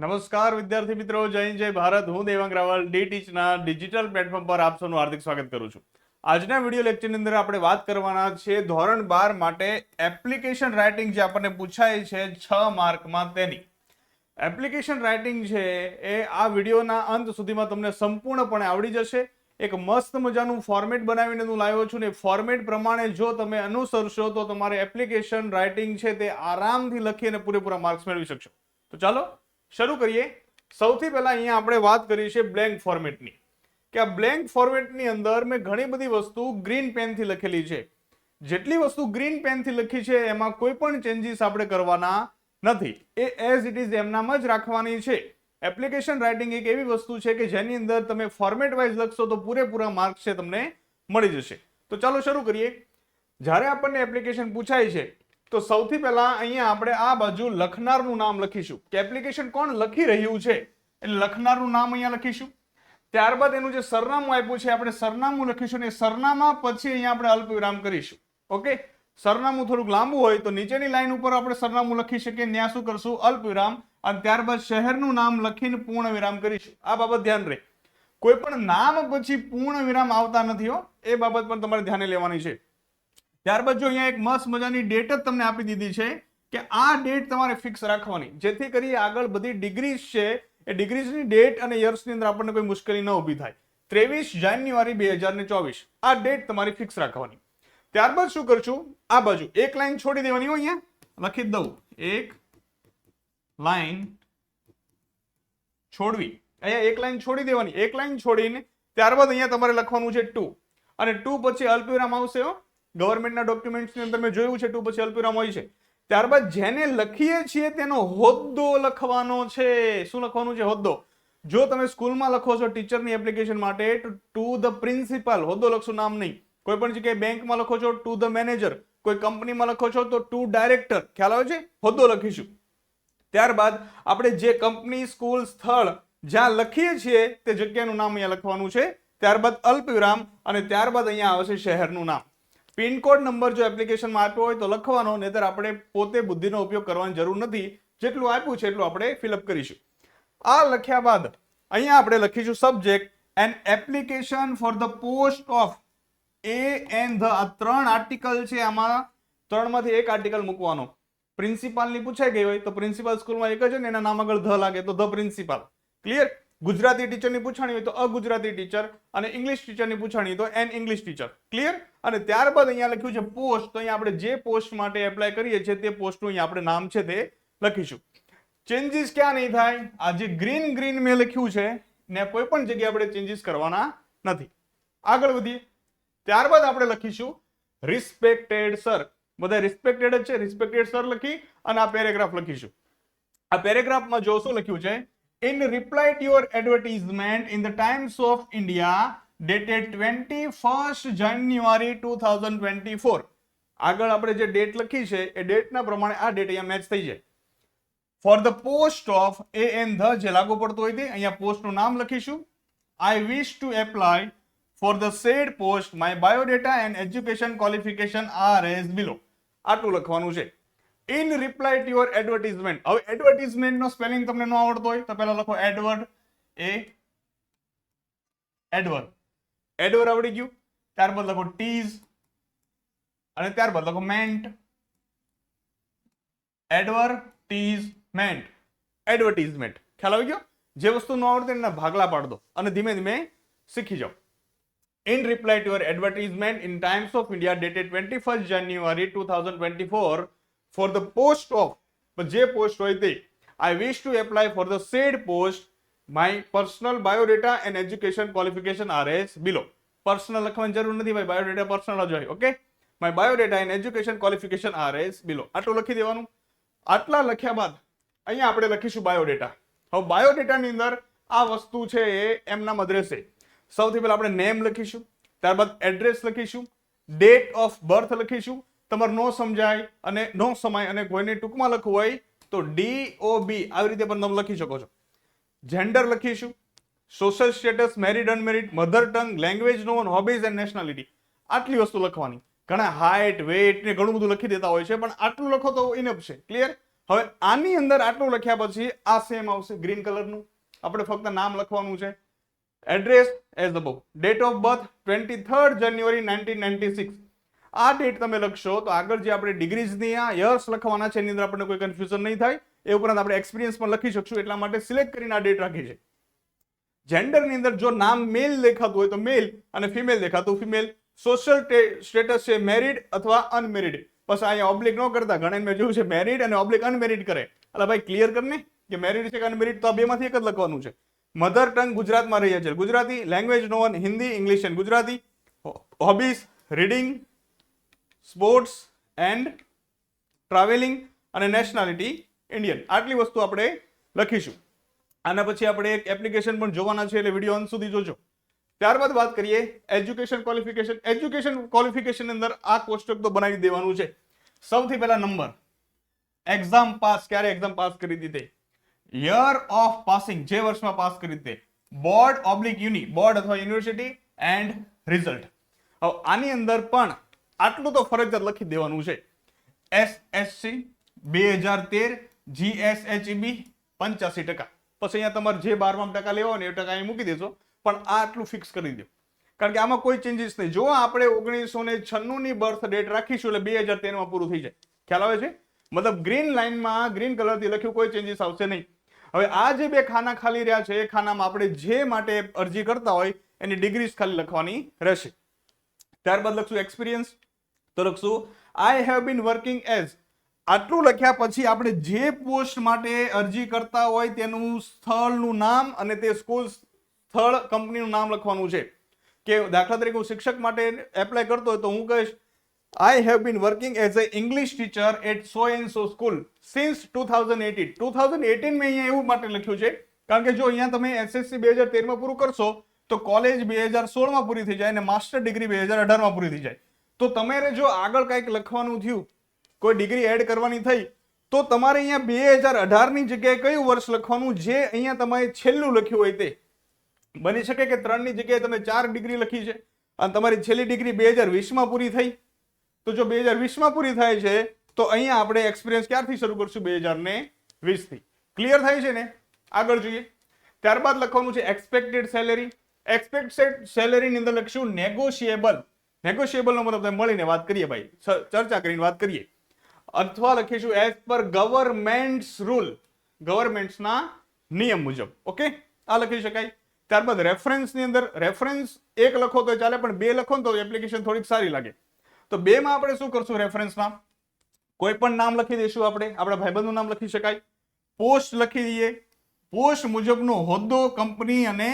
નમસ્કાર વિદ્યાર્થી મિત્રો, જય હિન્દ, જય ભારત. હું દેવાંગ રાવલ ડી ટીચના ડિજિટલ પ્લેટફોર્મ પર આપ સૌનું હાર્દિક સ્વાગત કરું છું. આજના વિડીયો લેક્ચરની અંદર આપણે વાત કરવાના છે ધોરણ 12 માટે એપ્લિકેશન રાઇટિંગ જે આપણને પૂછાય છે 6 માર્કમાં તેની. એપ્લિકેશન રાઇટિંગ છે એ આ વિડીયોના અંત સુધીમાં તમને સંપૂર્ણપણે આવડી જશે. એક મસ્ત મજાનું ફોર્મેટ બનાવીને હું લાવ્યો છું ને ફોર્મેટ પ્રમાણે જો તમે અનુસરશો તો તમારે એપ્લિકેશન રાઇટિંગ છે તે આરામથી લખી અને પૂરેપૂરા માર્ક્સ મેળવી શકશો. તો ચાલો શરૂ કરીએ. સૌથી પહેલા અહીંયા આપણે વાત કરી છે બ્લેન્ક ફોર્મેટની, કે આ બ્લેન્ક ફોર્મેટની અંદર મેં ઘણી બધી વસ્તુ ગ્રીન પેનથી લખેલી છે. જેટલી વસ્તુ ગ્રીન પેનથી લખી છે એમાં કોઈ પણ ચેન્જીસ આપણે કરવાના નથી, એ એઝ ઇટ ઇઝ એમનામ જ રાખવાની છે. એપ્લિકેશન રાઇટિંગ એક એવી વસ્તુ છે કે જેની અંદર તમે ફોર્મેટ વાઇઝ લખશો તો પૂરેપૂરા માર્ક્સ છે તમને મળી જશે. તો ચાલો શરૂ કરીએ. જ્યારે આપણને એપ્લિકેશન પૂછાય છે તો સૌથી પહેલા અહીંયા આપણે આ બાજુ લખનારનું નામ લખીશું કે એપ્લિકેશન કોણ લખી રહ્યું છે, એટલે લખનારનું નામ અહીંયા લખીશું. ત્યારબાદ એનું જે સરનામું આપ્યું છે આપણે સરનામું લખીશું ને સરનામા પછી અહીંયા આપણે અલ્પવિરામ કરીશું. ઓકે, સરનામું થોડુંક લાંબુ હોય તો નીચેની લાઈન ઉપર આપણે સરનામું લખી શકીએ, ત્યાં શું કરશું અલ્પવિરામ, અને ત્યારબાદ શહેરનું નામ લખીને પૂર્ણ વિરામ કરીશું. આ બાબત ધ્યાન રહે, કોઈ પણ નામ પછી પૂર્ણ વિરામ આવતા નથી હો, એ બાબત પણ તમારે ધ્યાને લેવાની છે. ત્યારબાદ જો અહીંયા એક મસ્ત મજાની ડેટ જ તમને આપી દીધી છે કે આ ડેટ તમારે ફિક્સ રાખવાની, જેથી કરી આગળ બધી ડિગ્રીઝ છે એ ડિગ્રીઝની ડેટ અને યર્સની અંદર આપણને કોઈ મુશ્કેલી ન ઊભી થાય. 23 જાન્યુઆરી 2024 આ ડેટ તમારી ફિક્સ રાખવાની. ત્યારબાદ શું કરશું, આ બાજુ એક લાઈન છોડી દેવાની હોય, અહીંયા લખી દઉં એક લાઈન છોડવી, અહીંયા એક લાઈન છોડી દેવાની. એક લાઈન છોડીને ત્યારબાદ અહીંયા તમારે લખવાનું છે 2, અને 2 પછી અલ્પવિરામ આવશે હો. ગવર્મેન્ટના ડોક્યુમેન્ટ્સની અંદર મેં જોયું છે 2 પછી અલ્પવિરામ હોય છે. ત્યારબાદ જેને લખીએ છીએ તેનો હોદ્દો લખવાનો છે. શું લખવાનું છે? હોદ્દો. જો તમે સ્કૂલમાં લખો છો ટીચરની એપ્લિકેશન માટે તો ટુ ધ પ્રિન્સિપાલ હોદ્દો લખશું, નામ નહીં. કોઈ પણ જગ્યાએ બેંકમાં લખો છો ટુ ધ મેનેજર, કોઈ કંપનીમાં લખો છો તો ટુ ડાયરેક્ટર. ખ્યાલ આવે છે? હોદ્દો લખીશું. ત્યારબાદ આપણે જે કંપની, સ્કૂલ, સ્થળ જ્યાં લખીએ છીએ તે જગ્યાનું નામ અહીંયા લખવાનું છે. ત્યારબાદ અલ્પવિરામ અને ત્યારબાદ અહીંયા આવશે શહેરનું નામ. પિનકોડ નંબર જો એપ્લિકેશનમાં આપ્યો હોય તો લખવાનો, નહીતર આપણે પોતે બુદ્ધિનો ઉપયોગ કરવાની જરૂર નથી. જેટલું આપ્યું છે એટલું આપણે ફિલઅપ કરીશું. આ લખ્યા બાદ અહીંયા આપણે લખીશું subject N application for the post of A and the. આ 3 આર્ટિકલ છે, આમાં 3 માંથી એક આર્ટિકલ મૂકવાનો. પ્રિન્સિપાલની પૂછાઈ ગઈ હોય તો પ્રિન્સિપાલ સ્કૂલમાં એક જ છે ને એના નામ આગળ ધ લાગે તો ધ પ્રિન્સિપાલ. ક્લિયર? ગુજરાતી ટીચરની પૂછાણી હોય તો અગુજરાતી ટીચર, અને ઇંગ્લિશ ટીચરની પૂછાણી તો એન ઇંગ્લિશ ટીચર. ક્લિયર? અને ત્યારબાદ અહીંયા લખ્યું છે પોસ્ટ, તો અહીંયા આપણે જે પોસ્ટ માટે એપ્લાય કરીએ છીએ તે પોસ્ટનું અહીંયા આપણે નામ છે તે લખીશું. ચેન્જીસ ક્યાં નહીં થાય, આ જે ગ્રીન મેં લખ્યું છે ને કોઈ પણ જગ્યાએ આપણે ચેન્જીસ કરવાના નથી. આગળ વધીએ. ત્યારબાદ આપણે લખીશું રિસ્પેક્ટેડ સર. બધા રિસ્પેક્ટેડ જ છે, રિસ્પેક્ટેડ સર લખી અને આ પેરેગ્રાફ લખીશું. આ પેરેગ્રાફમાં જો શું લખ્યું છે, in reply to your advertisement in the Times of India dated 21st January 2024. આગળ આપણે જે ડેટ લખી છે એ ડેટના પ્રમાણે આ ડેટ અહીંયા મેચ થઈ જાય. For the post of a an the જે લાગુ પડતું હોય તે અહીંયા પોસ્ટનું નામ લખીશું. I wish to apply for the said post. My biodata and education qualification are as below. આટલું લખવાનું છે. In reply to your advertisement. હવે એડવર્ટીઝમેન્ટ નો સ્પેલિંગ તમને ન આવડતો હોય તો પહેલા લખો એડવર્ડ, એડવર્ડ આવડી ગયું. ત્યારબાદ લખો ટીઝ અને ત્યારબાદ લખો મેન્ટ. એડવર્ટીઝમેન્ટ. ખ્યાલ આવી ગયો? જે વસ્તુ ન આવડતી એના ભાગલા પાડ દો અને ધીમે ધીમે શીખી જાઓ. In reply to your advertisement in Times of India dated 21st January 2024 for the post of, જે પોસ્ટ હોય તે, I wish to apply for the said post. My personal biodata and education qualification are as below. Personal લખવાની જરૂર નથી ભાઈ, biodata personal જ હોય. Okay, my biodata and education qualification are as below. આટલું લખી દેવાનું. આટલા લખ્યા બાદ અહીંયા આપણે લખીશું બાયોડેટા. હવે બાયોડેટાની અંદર આ વસ્તુ છે એ એમનામ જ રહેશે. સૌથી પહેલા આપણે નેમ લખીશું, ત્યારબાદ એડ્રેસ લખીશું, ડેટ ઓફ બર્થ લખીશું. તમારે નો સમજાય અને નો સમાય અને કોઈને ટૂંકમાં લખવું હોય તો DOB આવી રીતે પણ તમે લખી શકો છો. જેન્ડર લખીશું, social status, married, unmarried, mother tongue, language known, hobbies and nationality. આટલી વસ્તુ લખવાની. ઘણા હાઇટ, વેઇટ ને ઘણું બધું લખી દેતા હોય છે, પણ આટલું લખો તો ઇનફ છે. ક્લિયર? હવે આની અંદર આટલું લખ્યા પછી આ સેમ આવશે ગ્રીન કલરનું, આપણે ફક્ત નામ લખવાનું છે. Address as above, date of birth 23rd January 1996. આ ડેટ તમે લખશો તો આગળ જે આપણે ડિગ્રીઝની આ યર્સ લખવાના છે એની અંદર આપણને કોઈ કન્ફ્યુઝન નહીં થાય. એ ઉપરાંત આપણે એક્સપિરિયન્સ પણ લખી શકશું, એટલા માટે સિલેક્ટ કરીને આ ડેટ રાખી છે. જેન્ડરની અંદર જો નામ મેલ દેખાતું હોય તો મેલ અને ફિમેલ દેખાતું ફિમેલ. સોશિયલ સ્ટેટસ છે મેરિડ અથવા અનમેરિડ. બસ અહીંયા ઓબ્લિક ન કરતા, ઘણા મેં જોયું છે મેરિડ અને ઓબ્લિક અનમેરિડ કરે. એટલે ભાઈ ક્લિયર કરને કે મેરિડ છે કે અનમેરિડ, તો આ બેમાંથી એક જ લખવાનું છે. મધર ટંગ ગુજરાતમાં રહીએ છે, Gujarati. Language non Hindi, English and Gujarati. Hobbies reading, sports and travelling અને નેશનાલિટી ઇન્ડિયન. આટલી વસ્તુ આપણે લખીશું. આના પછી આપણે એક એપ્લિકેશન પણ જોવાના છે, એટલે વિડીયો અંત સુધી જોજો. ત્યારબાદ વાત કરીએ એજ્યુકેશન ક્વોલિફિકેશન. એજ્યુકેશન ક્વોલિફિકેશન અંદર આ કોષ્ટક તો બનાવી દેવાનું છે. સૌથી પહેલા નંબર, એક્ઝામ પાસ, ક્યારે એક્ઝામ પાસ કરી દીધી, યર ઓફ પાસિંગ, જે વર્ષમાં પાસ કરી દીધી, બોર્ડ ઓબ્લિક યુની, બોર્ડ અથવા યુનિવર્સિટી એન્ડ રિઝલ્ટ. હવે આની અંદર પણ આટલું તો ફરજિયાત લખી દેવાનું છે. SSC 2013, GSHEB 85%. પછી અહીંયા તમારે જે 12માં ટકા લેવા હોય ને એ ટકા અહીં મૂકી દેશો, પણ આ આટલું ફિક્સ કરી દો, કારણ કે આમાં કોઈ ચેન્જીસ નહીં. જો આપણે 1996 ની બર્થ ડેટ રાખીશું એટલે 2013માં પૂરું થઈ જાય. ખ્યાલ આવે છે? મતલબ ગ્રીન લાઇનમાં ગ્રીન કલરથી લખ્યું, કોઈ ચેન્જીસ આવશે નહીં. હવે આ જે બે ખાના ખાલી રહ્યા છે એ ખાનામાં આપણે જે માટે અરજી કરતા હોય એની ડિગ્રીઝ ખાલી લખવાની રહેશે. ત્યારબાદ લખશું એક્સપિરિયન્સ, તો લખશું આઈ હેવ બીન વર્કિંગ એઝ. આટલું લખ્યા પછી આપણે જે પોસ્ટ માટે અરજી કરતા હોય તેનું સ્થળનું નામ અને તે સ્કૂલ સ્થળ કંપનીનું નામ લખવાનું છે. કે દાખલા તરીકે હું શિક્ષક માટે એપ્લાય કરતો હોય તો હું કહીશ I have been working as a English teacher at so and so school since 2018. 2018 મેં અહીંયા એવું માટે લખ્યું છે કારણ કે જો અહીંયા તમે SSC 2013માં પૂરું કરશો તો કોલેજ 2016માં પૂરી થઈ જાય અને માસ્ટર ડિગ્રી 2018માં પૂરી થઈ જાય. તો તમારે જો આગળ કંઈક લખવાનું થયું, કોઈ ડિગ્રી એડ કરવાની થઈ, તો તમારે અહીંયા 2018 ની જગ્યાએ કયું વર્ષ લખવાનું, જે અહીંયા તમારે છેલ્લું લખ્યું હોય તે. બની શકે કે 3 ની જગ્યાએ તમે 4 ડિગ્રી લખી છે અને તમારી છેલ્લી ડિગ્રી 2020માં પૂરી થઈ. તો જો 2020માં પૂરી થાય છે તો અહીંયા આપણે એક્સપિરિયન્સ ક્યારથી શરૂ કરશું? 2020 થી. ક્લિયર થાય છે ને? આગળ જોઈએ. ત્યારબાદ લખવાનું છે એક્સપેક્ટેડ સેલેરી. એક્સપેક્ટેડ સેલેરી ની અંદર લખશું નેગોશિયેબલ. નેગોશિયેબલ નો મતલબ મળીને વાત કરીએ ભાઈ, ચર્ચા કરીને વાત કરીએ. અથવા લખીશું એઝ પર ગવર્મેન્ટ્સ રૂલ, ગવર્મેન્ટ્સના નિયમ મુજબ. ઓકે, આ લખી શકાય. ત્યારબાદ રેફરન્સ ની અંદર રેફરન્સ એક લખો તો ચાલે, પણ 2 લખો તો એપ્લિકેશન થોડીક સારી લાગે. તો 2 માં આપણે શું કરશું? રેફરન્સમાં કોઈ પણ નામ લખી દઈશું, આપણે આપણા ભાઈબંધનું નામ લખી શકાય. પોસ્ટ લખી દઈએ, પોસ્ટ મુજબનો હોદ્દો, કંપની અને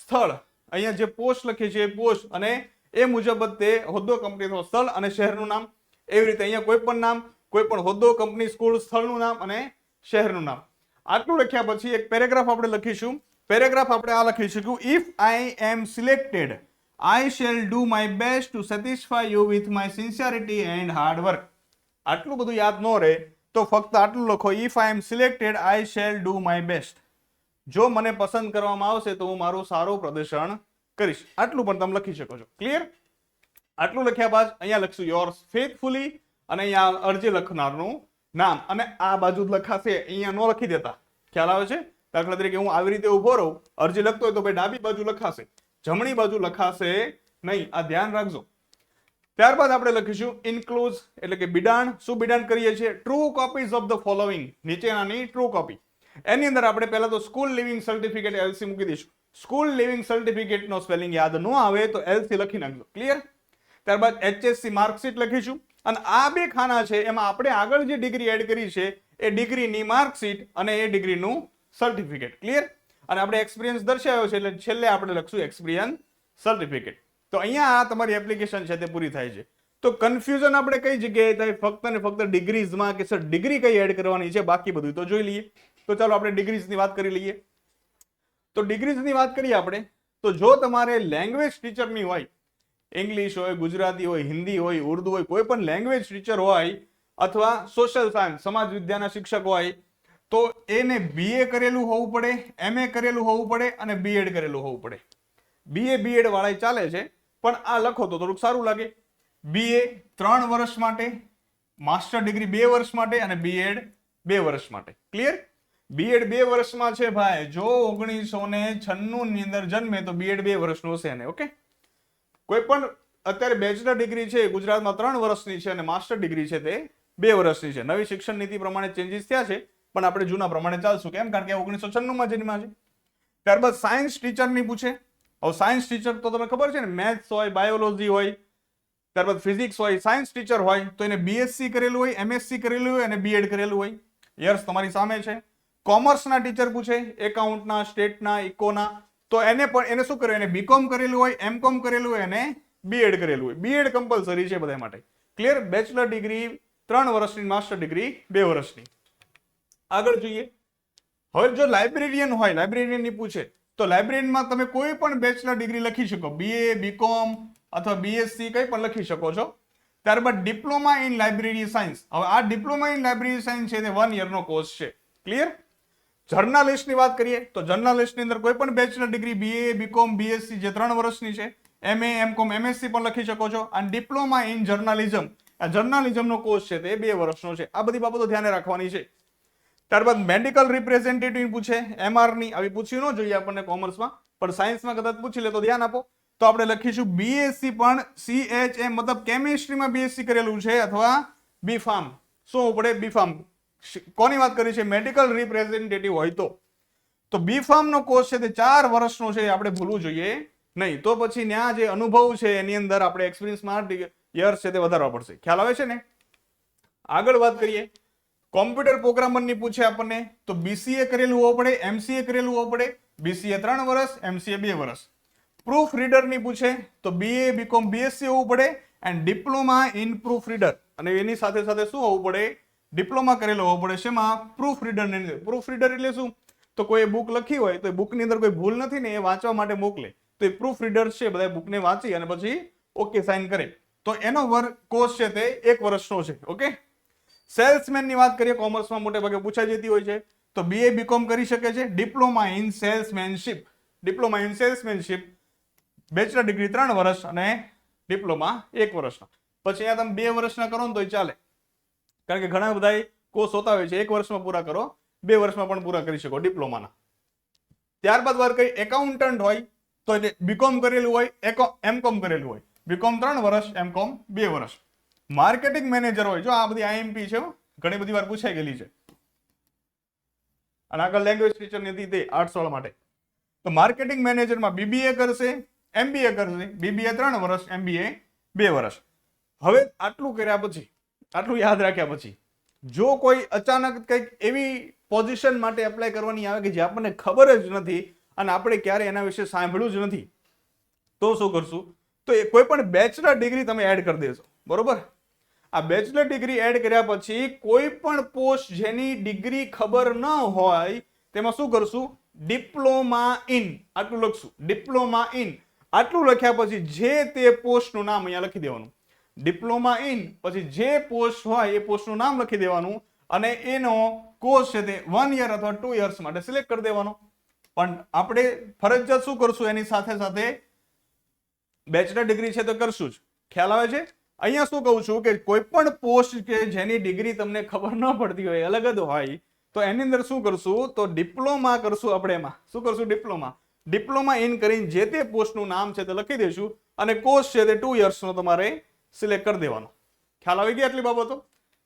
સ્થળ. અહીંયા જે પોસ્ટ લખી છે એ પોસ્ટ અને એ મુજબ તે હોદ્દો, કંપની, સ્થળ અને શહેરનું નામ. એવી રીતે અહીંયા કોઈ પણ નામ, કોઈ પણ હોદ્દો, કંપની, સ્કૂલ, સ્થળનું નામ અને શહેરનું નામ. આટલું લખ્યા પછી એક પેરેગ્રાફ આપણે લખીશું. પેરેગ્રાફ આપણે આ લખી શકું, if I am selected I shall do my best to satisfy you with my sincerity and hard work. આટલું બધું યાદ ન રહે તો ફક્ત આટલું લખો, if I am selected I shall do my best. જો મને પસંદ કરવામાં આવશે તો હું મારું સારું પ્રદર્શન કરીશ. આટલું પણ તમે લખી શકો છો. ક્લિયર? આટલું લખ્યા બાદ અહીંયા લખશું yours faithfully અને અહીંયા અરજી લખનારનું નામ, અને આ બાજુ જ લખાશે, અહીંયા ન લખી દેતા. ખ્યાલ આવે છે? દાખલા તરીકે હું આવી રીતે ઉભો રહું, અરજી લખતો હોય તો ભાઈ ડાબી બાજુ લખાશે, જમણી બાજુ લખાશે નહીં. આ ધ્યાન રાખજો. ત્યારબાદ આપણે લખીશું ઇન્ક્લુઝ એટલે કે બિડાણ. શું બિડાણ કરીએ છીએ? True copies of the following, નીચેનાની ટ્રુ કોપી. એની અંદર આપણે પહેલા તો સ્કૂલ લિવિંગ સર્ટિફિકેટ LC મૂકી દઈશું. સ્કૂલ લિવિંગ સર્ટિફિકેટ નો સ્પેલિંગ યાદ ન આવે તો LC લખી નાખજો. ક્લિયર? ત્યારબાદ HSC માર્કશીટ લખીશું, અને આ 2 ખાના છે એમાં આપણે આગળ જે ડિગ્રી એડ કરી છે એ ડિગ્રીની માર્કશીટ અને એ ડિગ્રીનું સર્ટિફિકેટ. ક્લિયર? અને આપણે એક્સપિરિયન્સ દર્શાવ્યો છે એટલે છેલ્લે આપણે લખશું એક્સપિરિયન્સ સર્ટિફિકેટ. તો અહીંયા આ તમારી એપ્લિકેશન છે તે પૂરી થાય છે. તો કન્ફ્યુઝન આપણે કઈ જગ્યાએ થાય? ફક્ત ને ફક્ત ડિગ્રીઝમાં કે સર ડિગ્રી કઈ એડ કરવાની છે, બાકી બધું તો જોઈ લઈએ. તો ચાલો આપણે ડિગ્રીઝની વાત કરી લઈએ. તો ડિગ્રીઝની વાત કરીએ આપણે, તો જો તમારે લેંગ્વેજ ટીચરની હોય, ઇંગ્લિશ હોય, ગુજરાતી હોય, હિન્દી હોય, ઉર્દુ હોય, કોઈ પણ લેંગ્વેજ ટીચર હોય, અથવા સોશિયલ સાયન્સ સમાજ વિદ્યાના શિક્ષક હોય, તો એને BA કરેલું હોવું પડે, MA કરેલું હોવું પડે અને B.Ed કરેલું હોવું પડે. BA B.Ed વાળા ચાલે છે, પણ આ લખો તો થોડુંક સારું લાગે. BA 3 વર્ષ માટે, માસ્ટર ડિગ્રી 2 વર્ષ માટે અને B.Ed 2 વર્ષ માટે. ક્લિયર? બીએડ 2 વર્ષમાં છે ભાઈ. જો 1996 ની અંદર જન્મે તો બીએડ 2 વર્ષનું હશે એને. ઓકે, કોઈ પણ અત્યારે બેચલર ડિગ્રી છે ગુજરાતમાં 3 વર્ષની છે અને માસ્ટર ડિગ્રી છે તે 2 વર્ષની છે. નવી શિક્ષણ નીતિ પ્રમાણે ચેન્જીસ થયા છે, પણ આપણે જૂના પ્રમાણે ચાલશું. કેમ? કારણ કે 1996 માં જન્મ્યા છે. ત્યારબાદ સાયન્સ ટીચરની પૂછે. હવે સાયન્સ ટીચર તો તમને ખબર છે ને, મેથ્સ હોય, બાયોલોજી હોય, ત્યારબાદ ફિઝિક્સ હોય. સાયન્સ ટીચર હોય તો એને બીએસસી કરેલું હોય, એમએસસી કરેલું હોય અને બીએડ કરેલું હોય. યર્સ તમારી સામે છે. કોમર્સના ટીચર પૂછે, એકાઉન્ટના, સ્ટેટના, ઇકોના, તો એને શું કર્યું? એને બીકોમ કરેલું હોય, એમકોમ કરેલું હોય અને બીએડ કરેલું હોય. બીએડ કમ્પલસરી છે બધા માટે. ક્લિયર? બેચલર ડિગ્રી 3 વર્ષની, માસ્ટર ડિગ્રી 2 વર્ષની. આગળ જોઈએ. હવે જો લાઇબ્રેરિયન હોય, લાઇબ્રેરિયનની પૂછે તો લાઇબ્રેરીમાં તમે કોઈ પણ બેચલર ડિગ્રી લખી શકો, બીએ, બીકોમ અથવા બીએસસી કંઈ પણ લખી શકો છો. ત્યારબાદ ડિપ્લોમા ઇન લાઇબ્રેરી સાયન્સ. હવે આ ડિપ્લોમા ઇન લાઇબ્રેરી સાયન્સ છે તે 1 યરનો કોર્સ છે. ક્લિયર? જર્નાલિસ્ટની વાત કરીએ તો જર્નાલિસ્ટની અંદર કોઈ પણ bachelor degree BA, BCom, BSc જે 3 વર્ષની છે, એમએ, એમકોમ, એમએસસી પણ લખી શકો છો. અને ડિપ્લોમા ઇન જર્નાલિઝમ, આ જર્નાલિઝમનો કોર્સ છે તે 2 વર્ષનો છે. આ બધી બાબતો ધ્યાને રાખવાની છે. ત્યારબાદ મેડિકલ રિપ્રેઝેન્ટેટિવ પૂછે, એમઆરની. આવી પૂછ્યું ન જોઈએ આપણને કોમર્સમાં, પણ સાયન્સમાં કદાચ પૂછી લે તો ધ્યાન આપો. તો આપણે લખીશું બીએસસી પણ CHM, મતલબ કેમિસ્ટ્રીમાં બીએસસી કરેલું છે અથવા બીફાર્મ. શું પડે? બીફાર્મ. કોની વાત કરી છે? મેડિકલ રિપ્રેઝેન્ટેટિવ હોય તો બીફાર્મનો કોર્સ છે તે 4 વર્ષનો છે. આપણે ભૂલવું જોઈએ નહીં. તો પછી ત્યાં જે અનુભવ છે એની અંદર આપણે એક્સપિરિયન્સમાં યર્સ છે તે વધારવા પડશે. ખ્યાલ આવે છે ને? આગળ વાત કરીએ. કોમ્પ્યુટર પ્રોગ્રામરની પૂછે આપણને તો બીસીએ કરેલું હોવું પડે, એમસીએ કરેલું હોવું પડે. બીસીએ 3 વર્ષ, એમસીએ 2 વર્ષ. પ્રૂફ રીડરની પૂછે તો બીએ, બીકોમ, બીએસસી હોવું પડે and diploma in proof reader. અને એની સાથે સાથે શું હોવું પડે? ડિપ્લોમા કરેલો હોવો પડે. શેમાં? પ્રૂફ રીડરની અંદર. પ્રૂફ રીડર એટલે શું? તો કોઈ બુક લખી હોય તો એ બુકની અંદર કોઈ ભૂલ નથી ને, એ વાંચવા માટે મોકલે તો એ પ્રૂફ રીડર છે. બધા બુકને વાંચી અને પછી ઓકે સાઇન કરે. તો એનો કોર્સ છે તે 1 વર્ષનો છે. ઓકે. સેલ્સમેનની વાત કરીએ, કોમર્સમાં મોટે ભાગે પૂછાઈ જતી હોય છે, તો બીએ, બીકોમ કરી શકે છે. Diploma in salesmanship, diploma in salesmanship, bachelor degree 3 વર્ષ અને ડિપ્લોમા 1 વર્ષના. પછી અહીંયા તમે 2 વર્ષના કરો ને તોય ચાલે, કારણ કે ઘણા બધા કોર્સ હોતા હોય છે 1 વર્ષમાં પૂરા કરો, 2 વર્ષમાં પણ પૂરા કરી શકો ડિપ્લોમાના. ત્યારબાદ વાત કરી એકાઉન્ટન્ટ હોય તો એટલે બીકોમ કરેલું હોય, એમકોમ કરેલું હોય. બીકોમ 3 વર્ષ, એમકોમ 2 વર્ષ. માર્કેટિંગ મેનેજર હોય, જો આ બધી આઈએમપી છે, ઘણી બધી વાર પૂછાઈ ગયેલી છે. અને આગળ લેંગ્વેજ ટીચરની હતી તે આર્ટ્સ વાળા માટે. તો માર્કેટિંગ મેનેજરમાં બીબીએ કરશે, એમબીએ કરશે. બીબીએ 3 વર્ષ, એમબીએ 2 વર્ષ. હવે આટલું કર્યા પછી, આટલું યાદ રાખ્યા પછી, જો કોઈ અચાનક કંઈક એવી પોઝિશન માટે એપ્લાય કરવાની આવે કે જે આપણને ખબર જ નથી અને આપણે ક્યારે એના વિશે સાંભળ્યું જ નથી, તો શું કરશું? તો એ કોઈ પણ બેચલર ડિગ્રી તમે એડ કરી દેશો. બરોબર? આ બેચલર ડિગ્રી એડ કર્યા પછી કોઈ પણ પોસ્ટ જેની ડિગ્રી ખબર ન હોય તેમાં શું કરશું? ડિપ્લોમા ઇન આટલું લખશું. ડિપ્લોમા ઇન આટલું લખ્યા પછી જે તે પોસ્ટનું નામ અહીંયા લખી દેવાનું. ડિપ્લોમા ઇન પછી જે પોસ્ટ હોય એ પોસ્ટનું નામ લખી દેવાનું અને એનો કોર્સ છે તે 1 યર અથવા 2 યર્સ માટે સિલેક્ટ કરી દેવાનો. પણ આપણે ફરજિયાત શું કરશું? એની સાથે સાથે બેચલર ડિગ્રી છે તો કરશું જ. ખ્યાલ આવે છે? અહીંયા શું કહું છું કે કોઈ પણ પોસ્ટ કે જેની ડિગ્રી તમને ખબર ન પડતી હોય, અલગ જ હોય, તો એની અંદર શું કરશું? તો ડિપ્લોમા કરશું. આપણે એમાં શું કરશું? ડિપ્લોમા ઇન કરીને જે તે પોસ્ટનું નામ છે તે લખી દઈશું અને કોર્સ છે તે 2 યર્સનો તમારે સિલેક્ટ કરી દેવાનો. ખ્યાલ આવી ગઈ આટલી બાબતો?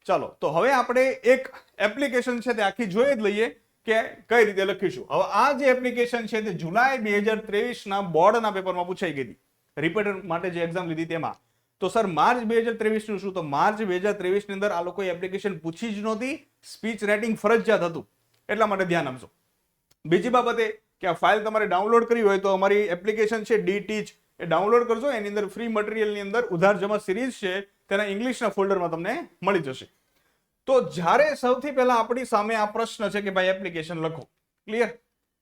ચાલો, તો હવે આપણે એક એપ્લિકેશન છે તે આખી જોઈ જ લઈએ કે કઈ રીતે લખીશું. હવે આ જે એપ્લિકેશન છે તે જુલાઈ 2023ના બોર્ડના પેપરમાં પૂછાઈ ગઈ હતી, રિપીટર માટે જે એક્ઝામ લીધી તેમાં. તો સર માર્ચ 2023 નું શું? તો માર્ચ 2023 ની અંદર આ લોકોએ એપ્લિકેશન પૂછી જ નહોતી, સ્પીચ રાઇટિંગ ફરજિયાત હતું, એટલા માટે ધ્યાન આપજો. બીજી બાબત એ કે આ ફાઇલ તમારે ડાઉનલોડ કરવી હોય તો અમારી એપ્લિકેશન છે ડીટીચ, એ ડાઉનલોડ કરજો. એની અંદર ફ્રી મટીરિયલની અંદર ઉધાર જમા સિરીઝ છે તેના ઇંગ્લિશના ફોલ્ડરમાં તમને મળી જશે. તો જ્યારે સૌથી પહેલા આપણી સામે આ પ્રશ્ન છે કે ભાઈ એપ્લિકેશન લખો. ક્લિયર?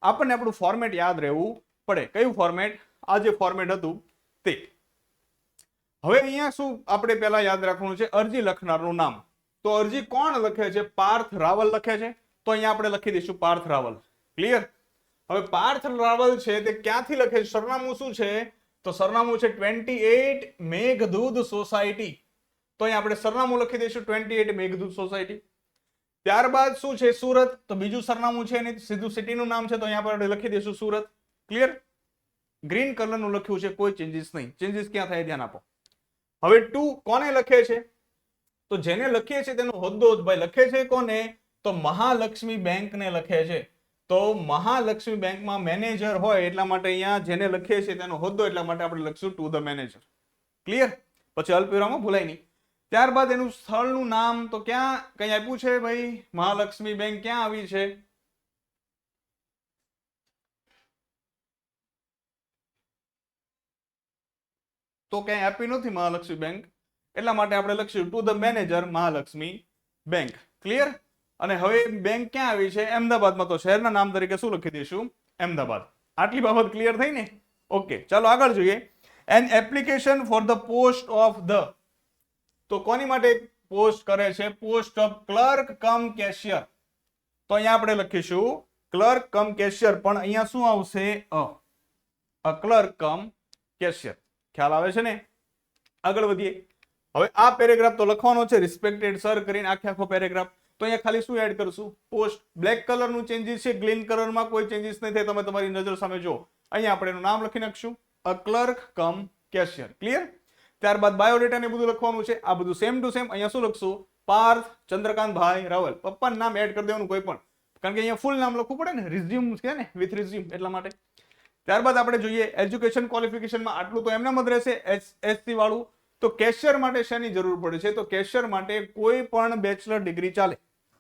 આપણને આપણું ફોર્મેટ યાદ રહેવું પડે. કયું ફોર્મેટ? આ જે ફોર્મેટ હતું તે. હવે અહીંયા શું આપણે પહેલા યાદ રાખવાનું છે? અરજી લખનારનું નામ. તો અરજી કોણ લખે છે? પાર્થ રાવલ લખે છે, તો અહીંયા આપણે લખી દઈશું પાર્થ રાવલ. ક્લિયર? હવે પાર્થ રાવલ છે તે ક્યાંથી લખે છે? સરનામું શું છે? તો સરનામું છે 28 મેઘદૂત સોસાયટી. તો અહીંયા આપણે સરનામું લખી દઈશું 28 મેઘદૂત સોસાયટી. ત્યારબાદ શું છે સુરત, તો બીજું સરનામું છે અને સીધું સિટીનું નામ છે, તો અહીંયા પર આપણે લખી દઈશું સુરત. ક્લિયર? ગ્રીન કલરનું લખ્યું છે, કોઈ ચેન્જીસ નહીં. ચેન્જીસ ક્યાં થાય ધ્યાન આપો. હવે 2 કોને લખે છે? તો જેને લખીએ છે તેનો હોદ્દો ભાઈ લખે છે કોને? તો મહાલક્ષ્મી બેંકને લખે છે. તો મહાલક્ષ્મી બેંકમાં મેનેજર હોય એટલા માટે અહીંયા જેને લખીએ છે તેનો હોદ્દો, એટલા માટે આપણે લખશું ટુ ધ મેનેજર. ક્લિયર? પછી અલ્પવિરામમાં ભૂલાય નહીં. ત્યારબાદ એનું સ્થળનું નામ, તો ક્યાં કઈ આપ્યું છે ભાઈ? મહાલક્ષ્મી બેંક ક્યાં આવી છે? તો ક્યાંય આપી નથી મહાલક્ષ્મી બેંક, એટલા માટે આપણે લખીશું to the manager Mahalakshmi bank. Clear? અને હવે બેંક ક્યાં આવી છે? અમદાવાદમાં. તો શહેરના નામ તરીકે શું લખી દઈશું? અમદાવાદ. આટલી બાબત ક્લિયર થઈ ને? ઓકે, ચાલો આગળ જોઈએ. An application for the post of the, તો કોની માટે પોસ્ટ કરે છે? Post of clerk cum cashier. તો અહીંયા આપણે લખીશું ક્લર્ક કમ કેશિયર, પણ અહીંયા શું આવશે? અ ક્લર્ક કમ કેશિયર. ખ્યાલ આવે છે ને? આગળ વધીએ. હવે આ પેરેગ્રાફ તો લખવાનો છે રિસ્પેક્ટેડ સર કરીને, આખો પેરેગ્રાફ. તો અહીંયા ખાલી શું એડ કરશું? પોસ્ટ. બ્લેક કલરનું ચેન્જીસ છે, ગ્રીન કલરમાં કોઈ ચેન્જીસ નહીં થાય, તમે તમારી નજર સામે જો. અહીંયા આપણે એનું નામ લખી નાખશું, અ ક્લર્ક કમ કેશિયર. ક્લિયર? ત્યારબાદ બાયોડેટા ને બધું લખવાનું છે. આ બધું સેમ ટુ સેમ. અહીંયા શું લખશું? પાર્થ ચંદ્રકાંતભાઈ રાવલ. પપ્પાનું નામ એડ કરી દેવાનું કોઈ પણ, કારણ કે અહીંયા ફૂલ નામ લખવું પડે ને, રિઝ્યુમ છે ને, વિથ રિઝ્યુમ, એટલા માટે. ત્યારબાદ આપણે જોઈએ એજ્યુકેશન ક્વોલિફિકેશનમાં આટલું તો એમનામ જ રહેશે, એસસી વાળું. તો કેશિયર માટે શેની જરૂર પડે છે? તો કેશિયર માટે કોઈ પણ બેચલર ડિગ્રી ચાલે,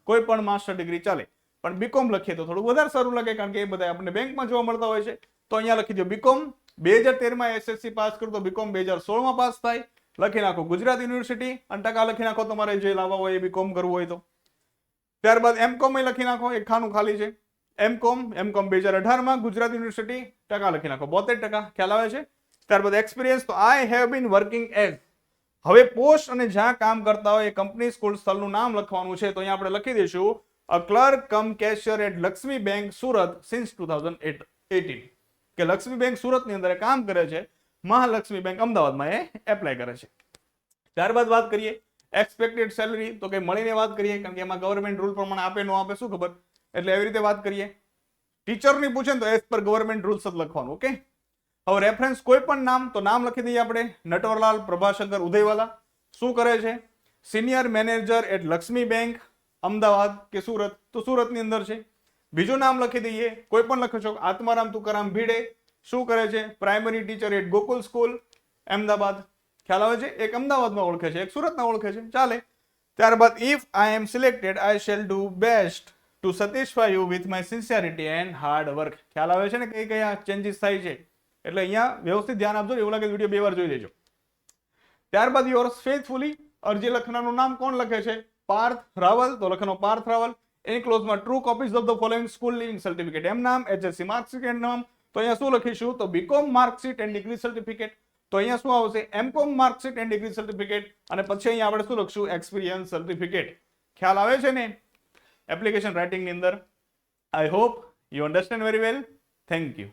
કોઈ પણ માસ્ટર ડિગ્રી ચાલે, પણ બીકોમ લખીએ તો થોડું વધારે સારું લાગે, કારણ કે એ બધા આપણને બેંકમાં જોવા મળતા હોય છે. તો અહીંયા લખી દો બીકોમ. 2013માં એસએસસી પાસ કરો તો બીકોમ 2016માં પાસ થાય. લખી નાખો ગુજરાત યુનિવર્સિટી અને ટકા લખી નાખો તમારે જે લાવવા હોય એ બીકોમ કરવું હોય તો. ત્યારબાદ એમકોમ લખી નાખો, એક ખાનું ખાલી છે. એમકોમ 2018માં ગુજરાત યુનિવર્સિટી, ટકા લખી નાખો 72%. ખ્યાલ આવે છે? ત્યારબાદ એક્સપિરિયન્સ, તો આઈ હેવ બીન વર્કિંગ એઝ. હવે પોસ્ટ અને જ્યાં કામ કરતા હોય એ કંપની, સ્કૂલ, સ્થળનું નામ લખવાનું છે. તો અહીંયા આપણે લખી દઈશું a clerk cum cashier at Lakshmi bank Surat since 2018. કે લક્ષ્મી બેંક સુરતની અંદર કામ કરે છે, મહાલક્ષ્મી બેંક અમદાવાદમાં એ એપ્લાય કરે છે. ત્યારબાદ વાત કરીએ એક્સપેક્ટેડ સેલરી, તો કે મળીને વાત કરીએ, કારણ કે એમાં ગવર્મેન્ટ રૂલ પ્રમાણે આપે ન આપે શું ખબર, એટલે એવી રીતે વાત કરીએ. ટીચરની પૂછે ને તો એઝ પર ગવર્મેન્ટ રૂલ્સ જ લખવાનું. ઓકે. હવે રેફરન્સ કોઈ પણ નામ, તો નામ લખી દઈએ આપણે, નટવરલાલ પ્રભાશંકર ઉદયવાલા. શું કરે છે? Senior manager at Lakshmi bank Ahmedabad કે સુરત, તો સુરતની અંદર છે. બીજું નામ લખી દઈએ, કોઈ પણ લખો છો, આત્મારામ તુકારામ ભીડે. શું કરે છે? Primary teacher at Gokul school Ahmedabad. ખ્યાલ આવે છે? એક અમદાવાદમાં ઓળખે છે, એક સુરતમાં ઓળખે છે, ચાલે. ત્યારબાદ if I am selected I shall do best to satisfy you with my sincerity and hard work. ખ્યાલ આવે છે ને કઈ કયા ચેન્જીસ થાય છે? એટલે અહીંયા વ્યવસ્થિત ધ્યાન આપજો, એવું લાગે વિડીયો 2 વાર જોઈ લેજો. ત્યારબાદ યોર્સ ફેથફુલી, અરજી લખનારનું નામ કોણ લખે છે? પાર્થ રાવલ. તો લખનો પાર્થ રાવલ. એની ક્લોઝમાં true copies of the following school leaving certificate, એમ નામ, એચએસસી માર્કશીટ એન્ડ નામ. તો અહીંયા શું લખીશું? તો BCom marksheet and degree certificate. તો અહીંયા શું આવશે? MCom marksheet and degree certificate. અને પછી અહીંયા આપણે શું લખશું? Experience certificate. ખ્યાલ આવે છે ને એપ્લિકેશન રાઇટિંગની અંદર? I hope you understand very well. Thank you.